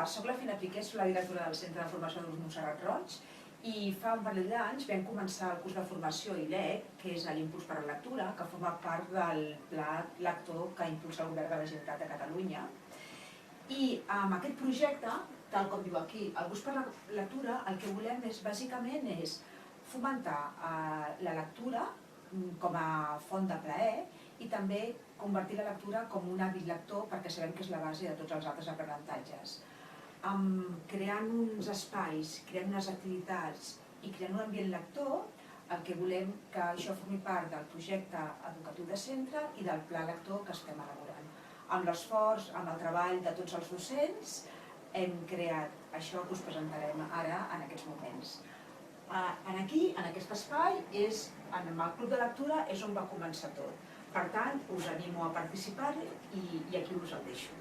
Hola, soc la Fina Piqué, soc la directora del Centre de Formació d'Adults Montserrat Roig i fa un parell d'anys vam començar el curs de formació ILEC, que és l'Impuls per la Lectura, que forma part del pla lector que impulsa el Govern de la Generalitat de Catalunya. I amb aquest projecte, tal com diu aquí, el Bus per la Lectura, el que volem bàsicament és fomentar la lectura com a font de plaer i també convertir la lectura com un hàbit lector perquè sabem que és la base de tots els altres aprenentatges. Creant uns espais, creant unes activitats i creant un ambient lector, el que volem que això formi part del projecte educatiu de centre i del pla lector que estem elaborant. Amb l'esforç, amb el treball de tots els docents, hem creat això que us presentarem ara en aquests moments. Aquí, en aquest espai, en el club de lectura, és on va començar tot. Per tant, us animo a participar-hi i aquí us el deixo.